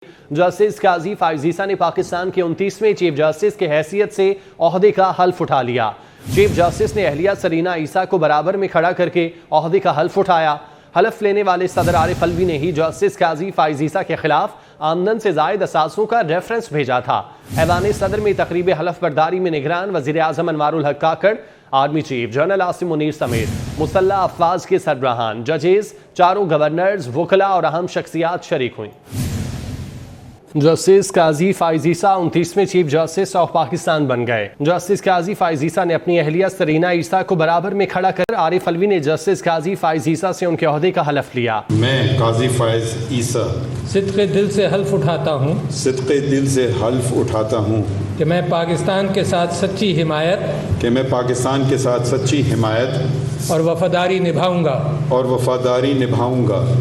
Justice काजी फाइजीसा ने पाकिस्तान के 29वें chief justice की हैसियत से ओहदे का हल्फ उठा लिया। चीफ जस्टिस ने अहलिया सरीना ईसा को बराबर में खड़ा करके ओहदे का हल्फ उठाया। हल्फ लेने वाले सदर आरिफ अलवी ने ही जस्टिस काजी फाइजीसा के खिलाफ आमदन से जायद असासों का रेफरेंस भेजा था। ऐवान सदर में तकरीब हल्फ बर्दारी में निगरान वज़ीर आज़म Anwaarul Haq Kakar, army chief general Asim Munir समेत मुसल्लह अफवाज के सरबराहान, जजेस, चारों गवर्नर्स, वकला और अहम शख्सियात शरीक हुई। Justice Qazi Faez Isa 29वें chief justice of Pakistan बन गए। जस्टिस काजी फाइजीसा ने अपनी अहलिया सरीना ईसा को बराबर में खड़ा कर आरिफ अलवी ने जस्टिस काजी फाइजीसा से उनके ओहदे का हलफ लिया। मैं काजी फाइज ईसा सिद्क़े दिल से हल्फ उठाता हूँ कि मैं पाकिस्तान के साथ सच्ची हिमायत और वफादारी निभाऊंगा।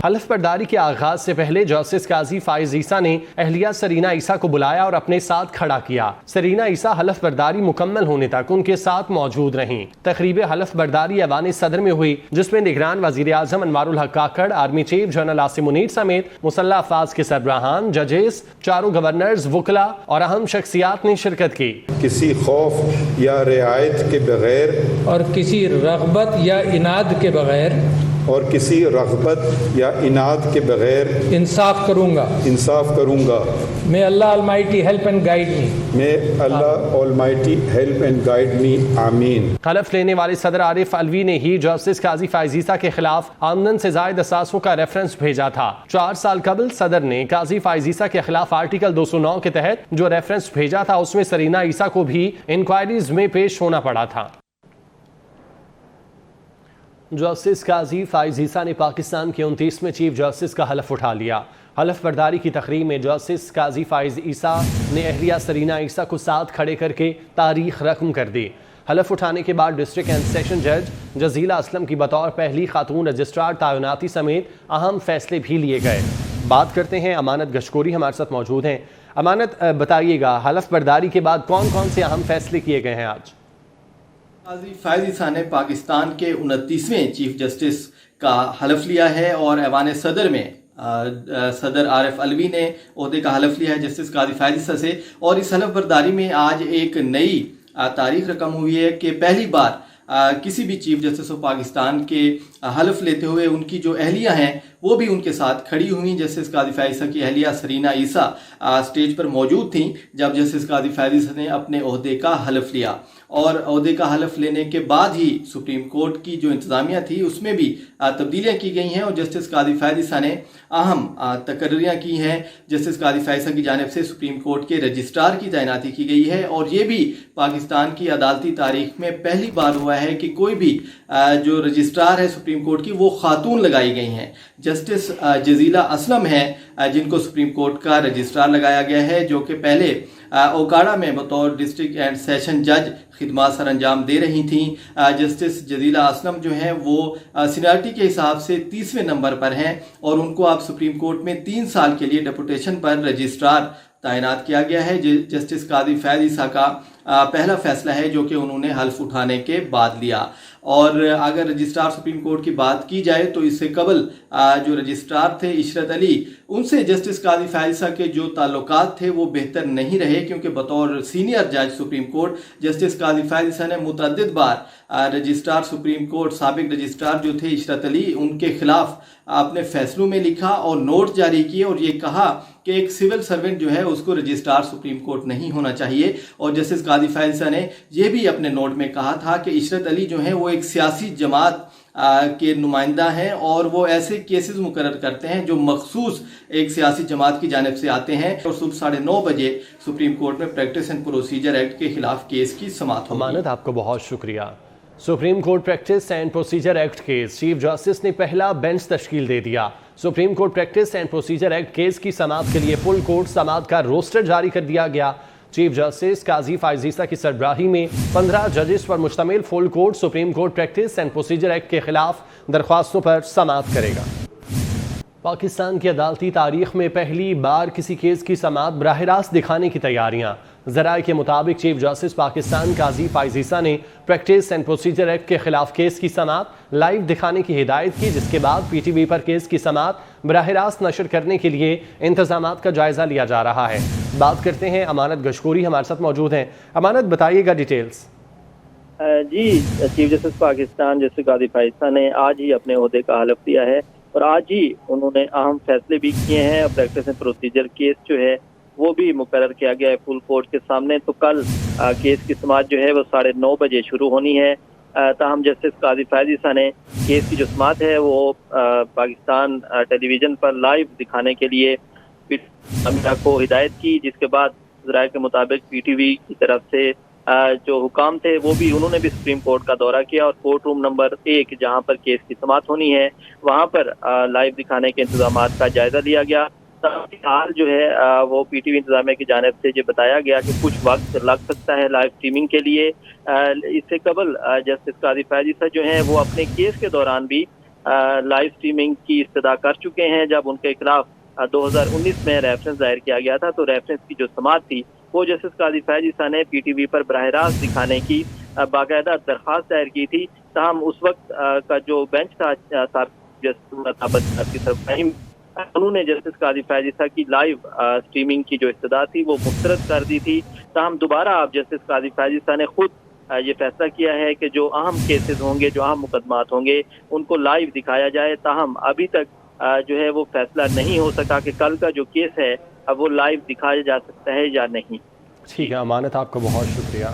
हल्फ बर्दारी के आगाज से पहले जस्टिस काजी फाइज ईसा ने अहलिया सरीना ईसा को बुलाया और अपने साथ खड़ा किया। सरीना ईसा हल्फ बर्दारी मुकम्मल होने तक उनके साथ मौजूद रहीं। तकरीब हल्फ बर्दारी ऐवान सदर में हुई, जिसमें निगरान वज़ीर आज़म Anwaarul Haq Kakar, army chief general Asim Munir समेत मुसल्लह अफवाज के सरबराहान, जजेस, चारों गवर्नर्स, वकला और अहम शख्सियात ने शिरकत की। किसी खौफ या रियायत के बगैर और किसी रग़बत या इनाद के बगैर इंसाफ करूंगा। May Allah Almighty help and guide me. आमीन। हलफ लेने वाले सदर आरिफ अलवी ने ही जस्टिस काजी फाइजीसा के खिलाफ आमदन से जायद असासों का रेफरेंस भेजा था। 4 साल कबल सदर ने काजी फाइजीसा के खिलाफ आर्टिकल 209 के तहत जो रेफरेंस भेजा था, उसमें सरीना ईसा को भी इंक्वायरीज में पेश होना पड़ा था। जस्टिस काजी फाइजीसा ने पाकिस्तान के 29वें चीफ जस्टिस का हलफ उठा लिया। हलफ बर्दारी की तकरीब में जस्टिस काजी फाइज ईसा ने अहलिया सरीना ईसा को साथ खड़े करके तारीख रकम कर दी। हलफ उठाने के बाद डिस्ट्रिक्ट एंड सेशन जज जजीला असलम की बतौर पहली खातून रजिस्ट्रार तैनाती समेत अहम फैसले भी लिए गए। बात करते हैं, अमानत गशकोरी हमारे साथ मौजूद हैं। अमानत, बताइएगा हलफ बर्दारी के बाद कौन कौन से अहम फैसले किए गए हैं आज? काजी फाइज ईसा ने पाकिस्तान के 29वें चीफ जस्टिस का हलफ लिया है और ऐवान सदर में सदर आरिफ अलवी ने ओहदे का हलफ लिया है जस्टिस काजी फाइज ईसा से। और इस हलफ बर्दारी में आज एक नई तारीख रकम हुई है कि पहली बार किसी भी चीफ जस्टिस ऑफ पाकिस्तान के हलफ लेते हुए उनकी जो अहलिया हैं वो भी उनके साथ खड़ी हुई। जस्टिस काजी फाइज ईसा की अहलिया सरीना ईसा स्टेज पर मौजूद थी जब जस्टिस काजी फाइज ईसा ने अपने ओहदे का हलफ लिया। और ओहदे का हलफ लेने के बाद ही सुप्रीम कोर्ट की जो इंतजामिया थी उसमें भी तब्दीलियां की गई हैं और जस्टिस काजी फाइज ईसा ने अहम तकर्रियां की हैं। जस्टिस काजी फाइज ईसा की जानिब से सुप्रीम कोर्ट के रजिस्ट्रार की तैनाती की गई है और ये भी पाकिस्तान की अदालती तारीख में पहली बार हुआ है कि कोई भी जो रजिस्ट्रार है सुप्रीम कोर्ट की वो खातून लगाई गई हैं। जस्टिस जजीला असलम है जिनको सुप्रीम कोर्ट का रजिस्ट्रार लगाया गया है, जो कि पहले ओकाड़ा में बतौर डिस्ट्रिक्ट एंड सेशन जज खिदमत सर अंजाम दे रही थी। जस्टिस जजीला असलम जो हैं वो सीनियरिटी के हिसाब से 30वें नंबर पर हैं और उनको आप सुप्रीम कोर्ट में 3 साल के लिए डेपुटेशन पर रजिस्ट्रार तैनात किया गया है। जस्टिस काजी फाइज ईसा का पहला फैसला है जो कि उन्होंने हल्फ उठाने के बाद लिया। और अगर रजिस्ट्रार सुप्रीम कोर्ट की बात की जाए तो इससे कबल जो रजिस्ट्रार थे इशरत अली, उनसे जस्टिस काजी फाइज ईसा के जो ताल्लुकात थे वो बेहतर नहीं रहे, क्योंकि बतौर सीनियर जज सुप्रीम कोर्ट जस्टिस काजी फाइज ईसा ने मुतअद्दिद बार रजिस्ट्रार सुप्रीम कोर्ट साबिक रजिस्ट्रार जो थे इशरत अली, उनके खिलाफ अपने फैसलों में लिखा और नोट जारी किए और ये कहा कि एक सिविल सर्वेंट जो है उसको रजिस्ट्रार सुप्रीम कोर्ट नहीं होना चाहिए। और जस्टिस काजी फाइज ईसा ने यह भी अपने नोट में कहा था कि इशरत अली जो है वो एक सियासी जमात के नुमाइंदा हैं और वो ऐसे केसेस मुकर्रर करते हैं जो मखसूस एक सियासी जमात की जानिब से आते हैं। और सुबह 9:30 बजे सुप्रीम कोर्ट में प्रैक्टिस एंड प्रोसीजर एक्ट के खिलाफ केस की समाअत होगी। अमानत, आपको बहुत शुक्रिया। Supreme court practice and procedure act case chief justice ने पहला बेंच तश्कील दे दिया। Supreme court practice and procedure act case की समाअत के लिए फुल कोर्ट समाअत का रोस्टर जारी कर दिया गया। चीफ जस्टिस काजी फाइज ईसा की सरबराही में 15 जजेस पर मुश्तमिल full court supreme court practice and procedure act के खिलाफ दरख्वास्तों पर समाअत करेगा। पाकिस्तान की अदालती तारीख में पहली बार किसी केस की समाअत बराह रास्त दिखाने की तैयारियां। ज़राए के मुताबिक चीफ जस्टिस पाकिस्तान काजी फाइज ईसा ने प्रैक्टिस एंड प्रोसीजर एक्ट के खिलाफ केस की समाअत लाइव दिखाने की हिदायत की, जिसके बाद PTV पर केस की समाअत बराह रास्त नशर करने के लिए इंतजामात का जायजा लिया जा रहा है। बात करते हैं अमानत गशकोरी हमारे साथ मौजूद हैं। अमानत, बताइएगा डिटेल्स। जी, चीफ जस्टिस पाकिस्तान जस्टिस कादी फैज़ ने आज ही अपने ओहदे का हलफ लिया है और आज ही उन्होंने अहम फैसले भी किए हैं। प्रैक्टिस एंड प्रोसीजर केस जो है वो भी मुकर्रर किया गया है फुल कोर्ट के सामने। तो कल केस की समाअत जो है वो 9:30 बजे शुरू होनी है। ताहम जस्टिस कादी फैज़ ने केस की जो समाअत है वो पाकिस्तान टेलीविज़न पर लाइव दिखाने के लिए अमीरा को हिदायत की, जिसके बाद ज़राए के मुताबिक PTV की तरफ से जो हुकाम थे वो भी उन्होंने भी सुप्रीम कोर्ट का दौरा किया और कोर्ट रूम नंबर 1 जहां पर केस की समाअत होनी है वहां पर लाइव दिखाने के इंतजामात का जायजा लिया गया। हाल जो है वो PTV इंतजामिया की जानिब से ये बताया गया कि कुछ वक्त लग सकता है लाइव स्ट्रीमिंग के लिए। इससे कबल जस्टिस कादी फैज़ जो हैं वो अपने केस के दौरान भी लाइव स्ट्रीमिंग की इस्तदा कर चुके हैं। जब उनके खिलाफ 2019 में रेफरेंस दायर किया गया था तो रेफरेंस की जो समाअत थी वो जस्टिस कादी फैज़ ने PTV पर बराह रास्त दिखाने की बाकायदा दरख्वास्त दायर की थी। ताहम उस वक्त का जो बेंच था उन्होंने जस्टिस कादी फैज़ की लाइव स्ट्रीमिंग की जो इस्तदा थी वो मुस्तरद कर दी थी। ताहम दोबारा अब जस्टिस कादी फैज़ ने खुद ये फैसला किया है कि जो अहम केसेस होंगे, जो अहम मुकदमात होंगे उनको लाइव दिखाया जाए। ताहम अभी तक जो है वो फैसला नहीं हो सका कि कल का जो केस है अब वो लाइव दिखाया जा सकता है या नहीं। ठीक है अमानत, आपका बहुत शुक्रिया।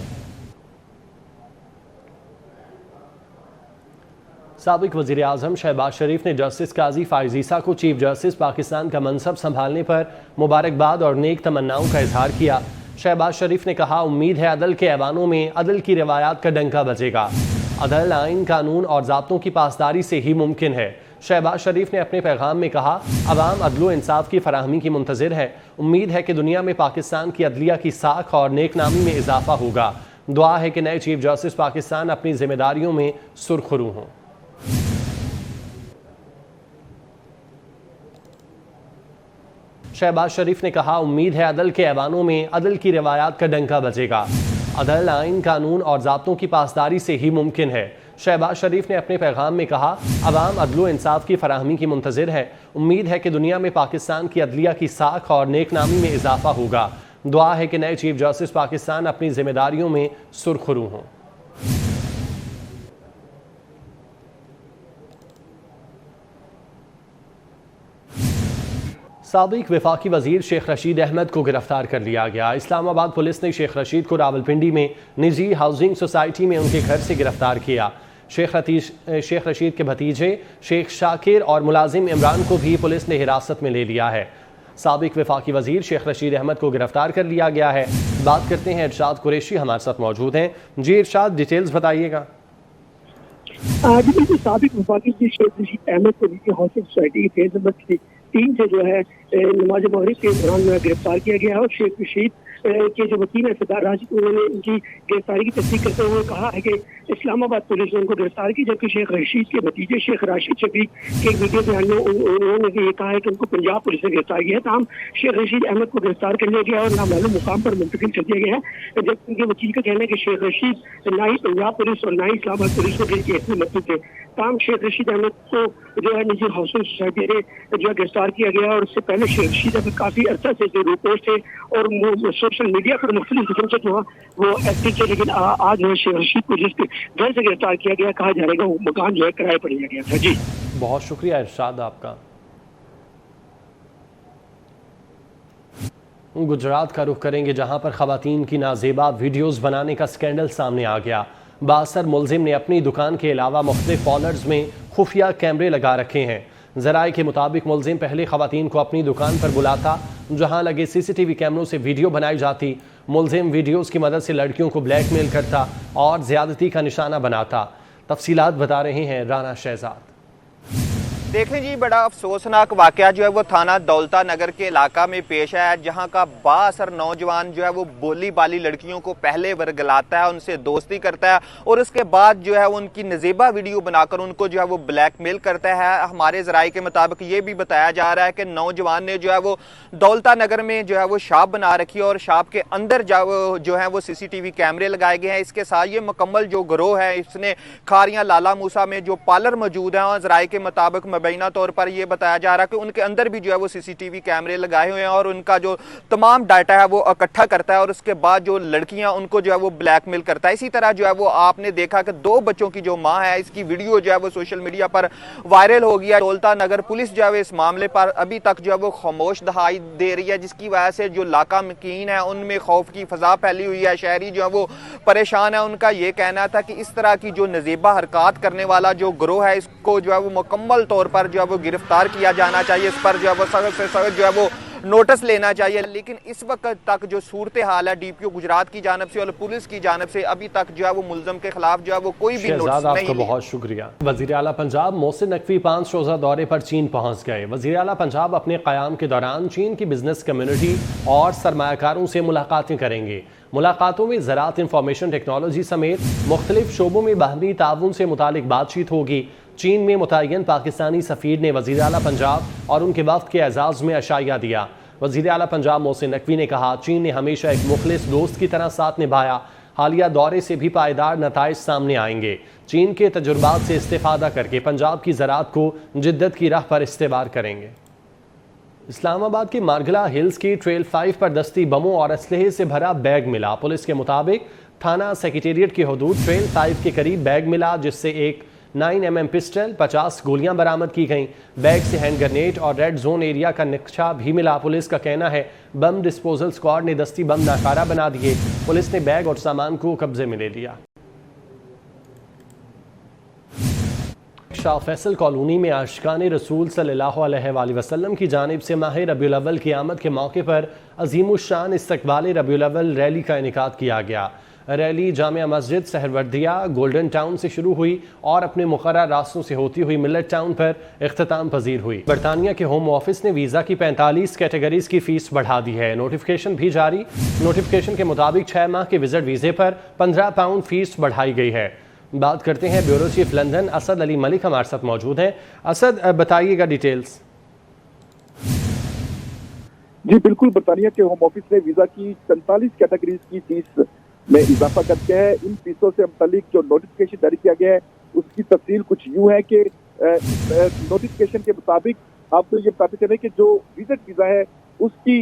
साबिक वज़ीर आज़म शहबाज शरीफ ने जस्टिस काजी फाइज़ को चीफ जस्टिस पाकिस्तान का मनसब संभालने पर मुबारकबाद और नेक तमन्नाओं का इजहार किया। शहबाज शरीफ ने कहा, उम्मीद है अदल के ऐवानों में अदल की रिवायात का डंका बजेगा। अदल, आइन, कानून और ज़ाब्तों की पासदारी से ही मुमकिन है। शहबाज शरीफ ने अपने पैगाम में कहा, अवाम अदल इंसाफ की फराहमी की मुंतज़िर है। उम्मीद है कि दुनिया में पाकिस्तान की अदलिया की साख और नेकनामी में इजाफा होगा। दुआ है कि नए चीफ जस्टिस पाकिस्तान अपनी जिम्मेदारियों में सुरखरू हों। शहबाज शरीफ ने कहा, उम्मीद है अदल के ऐवानों में अदल की रिवायात का डंका बजेगा। अदल, आइन, कानून और ज़ाब्तों की पासदारी से ही मुमकिन है। शहबाज शरीफ ने अपने पैगाम में कहा, अवाम अदल इंसाफ की फराहमी की मुंतज़िर है। उम्मीद है कि दुनिया में पाकिस्तान की अदलिया की साख और नेकनामी में इजाफा होगा। दुआ है कि नए चीफ जस्टिस पाकिस्तान अपनी जिम्मेदारियों में सुरखरू हों। साबिक वफाकी वजीर शेख रशीद अहमद को गिरफ्तार कर लिया गया। इस्लामाबाद पुलिस ने शेख रशीद को रावलपिंडी में निजी हाउसिंग सोसाइटी में उनके घर से गिरफ्तार किया। शेख रशीद के भतीजे शेख शाकिर और मुलाजिम इमरान को भी पुलिस ने हिरासत में ले लिया है। साबिक वफाकी वजीर शेख रशीद अहमद को गिरफ्तार कर लिया गया है। बात करते हैं इरशाद कुरैशी हमारे साथ मौजूद हैं। जी इरशाद, डिटेल्स बताइएगा। साबिक वफाकी शेख रशीद अहमद को निजी हाउसिंग सोसाइटी के फेज नंबर 3 से जो है नमाज मगरिब के दौरान गिरफ्तार किया गया है और शेख रशीद के जो वकील है सरदार राशिद, उन्होंने उनकी गिरफ्तारी की तस्दीक करते हुए कहा है कि इस्लामाबाद पुलिस ने उनको गिरफ्तार की, जबकि शेख रशीद के भतीजे शेख राशिद शफीक के एक वीडियो बयान में उन्होंने ये कहा है कि उनको पंजाब पुलिस ने गिरफ्तार किया है। तमाम शेख रशीद अहमद को गिरफ्तार कर लिया गया और नामालूम मुकाम पर मुंतकिल कर दिया गया है। जबकि उनके वकील का कहना है कि शेख रशीद ना ही पंजाब पुलिस और ना ही इस्लामाबाद पुलिस को केस में मदद थे। तमाम शेख रशीद अहमद को जो है निजी हाउसिंग सोसाइटी ने जो है गिरफ्तार किया गया और उससे पहले शेख रशीद अहमद काफी अर्सा से जो रिपोर्ट थे और सोशल मीडिया पर मुख्तलिफ किस्म से जो वो एक्टिव थे, लेकिन आज जो है शेख रशीद को जिसके घर से गिरफ्तार किया गया, कहा जा रहा है वो मकान जो है किराए पर लिया गया था। जी बहुत शुक्रिया इरशाद आपका। गुजरात का रुख करेंगे जहां पर खवातीन की नाजेबा वीडियोस बनाने का स्कैंडल सामने आ गया। बासर मुलजिम ने अपनी दुकान के अलावा मुख्तलिफ कॉर्नर्स में खुफिया कैमरे लगा रखे हैं। ज़राए के मुताबिक मुलजिम पहले खवातीन को अपनी दुकान पर बुलाता, जहां लगे CCTV कैमरों से वीडियो बनाई जाती। मुलजिम वीडियोस की मदद से लड़कियों को ब्लैकमेल करता और ज़्यादती का निशाना बनाता। तफसीलात बता रहे हैं राना शहजाद। देखें जी, बड़ा अफसोसनाक वाकया जो है वो थाना दौलता नगर के इलाका में पेश आया है, जहां का बाअसर नौजवान जो है वो बोली बाली लड़कियों को पहले वर्गलाता है, उनसे दोस्ती करता है और उसके बाद जो है उनकी नज़ीबा वीडियो बनाकर उनको जो है वो ब्लैकमेल करता है। हमारे ज़राए के मुताबिक ये भी बताया जा रहा है कि नौजवान ने जो है वो दौलता नगर में जो है वो शॉप बना रखी है और शॉप के अंदर जो है वो CCTV कैमरे लगाए गए हैं। इसके साथ ये मुकम्मल जो गिरोह है, इसने खारियाँ लाला मूसा में जो पार्लर मौजूद है, ज़राए के मुताबिक मुबैना तौर पर यह बताया जा रहा है कि उनके अंदर भी जो है वो CCTV कैमरे लगाए हुए हैं और उनका जो तमाम डाटा है वो इकट्ठा करता है और उसके बाद जो लड़कियां उनको जो है वो ब्लैकमेल करता है। इसी तरह जो है वो आपने देखा कि 2 बच्चों की जो मां है, इसकी वीडियो जो है वो सोशल मीडिया पर वायरल हो गया। दौलता नगर पुलिस जो है वो इस मामले पर अभी तक जो है वो खामोश दिखाई दे रही है, जिसकी वजह से जो इलाका मकीन है उनमें खौफ की फजा फैली हुई है। शहरी जो है वो परेशान है। उनका ये कहना था कि इस तरह की जो नजीबा हरकत करने वाला जो गिरोह है इसको जो है वो मुकम्मल तौर पर जो है वो गिरफ्तार किया जाना चाहिए, इस पर जो है वो सख्त से सख्त जो है वो नोटिस लेना चाहिए। लेकिन इस वक्त तक जो सूरत हाल है DPO गुजरात की जानिब से और पुलिस की जानिब से अभी तक जो है वो मुल्ज़म के खिलाफ जो है वो कोई भी नोटिस नहीं आपका बहुत शुक्रिया। वज़ीर आला पंजाब मोहसिन नकवी 5 रोज़ा दौरे पर चीन पहुंच गए। वज़ीर आला पंजाब अपने क़याम के दौरान चीन की बिजनेस कम्युनिटी और सरमायाकारों से मुलाकातें करेंगे। मुलाकातों में ज़राअत, इंफॉर्मेशन टेक्नोलॉजी समेत मुख्तलिफ शोबों में बाहमी ताउन से मुतालिक बातचीत होगी। चीन में मुतय्यन पाकिस्तानी सफ़ीर ने वज़ीर आला पंजाब और उनके वक्त के एजाज़ में अशाइया दिया। वज़ीर आला पंजाब मोहसिन नकवी ने कहा, चीन ने हमेशा एक मुखलिस दोस्त की तरह साथ निभाया। हालिया दौरे से भी पायदार नताइज सामने आएंगे। चीन के तजुर्बात से इस्तेफादा करके पंजाब की ज़राअत को जिद्दत की राह पर इस्तेमाल करेंगे। इस्लामाबाद के मारगला हिल्स की ट्रेल 5 पर दस्ती बमों और असलहे से भरा बैग मिला। पुलिस के मुताबिक थाना सेक्रेटेरिएट की हदूद ट्रेल 5 के करीब बैग मिला, जिससे एक 9mm पिस्टल, 50 गोलियां बरामद की गईं। बैग से हैंड ग्रेनेड और रेड जोन एरिया का नक्शा भी मिला। पुलिस का कहना है बम डिस्पोजल स्क्वाड ने दस्ती बम नाकारा बना दिए। पुलिस ने बैग और सामान को कब्जे में ले लिया। शाह फैसल कॉलोनी में आशिकान रसूल सल्लल्लाहु अलैहि वसल्लम की जानिब से माह रबीउल अव्वल की आमद के मौके पर अज़ीमुश्शान इस्तकबाल रबीउल अव्वल रैली का इनेकाद किया गया। Rally Jamia Masjid, सहरवर्दिया, golden town से शुरू हुई और अपने मुक़र्रर रास्तों से होती हुई मिलत टाउन पर इख्तिताम पजीर हुई। बरतानिया के होम ऑफिस ने वीज़ा की 45 कैटेगरीज की फ़ीस बढ़ा दी है। नोटिफिकेशन भी जारी। नोटिफिकेशन के मुताबिक 6 माह के विजिट वीज़े पर 15 पाउंड फ़ीस बढ़ाई गई है। बात करते हैं bureau chief London Asad Ali Malik हमारे साथ मौजूद हैं। असद, बताइएगा डिटेल्स। जी बिल्कुल, बरतानिया के होम ऑफिस ने वीजा की 45 कैटेगरीज की फीस में इजाफा करके है। इन फीसों से मुतालिक जो नोटिफिकेशन जारी किया गया है उसकी तफसील कुछ यूं है कि नोटिफिकेशन के मुताबिक आपको ये बताते चले कि जो विजिट वीजा है उसकी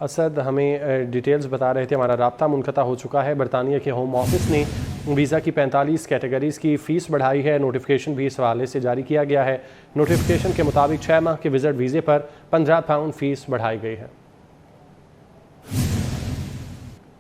असद हमें डिटेल्स बता रहे थे, हमारा राब्ता मुनक़ता हो चुका है। बरतानिया के होम ऑफिस ने वीज़ा की 45 कैटेगरीज़ की फ़ीस बढ़ाई है। नोटिफिकेशन भी इस हवाले से जारी किया गया है। नोटिफिकेशन के मुताबिक 6 माह के विजिट वीज़े पर 15 पाउंड फ़ीस बढ़ाई गई है।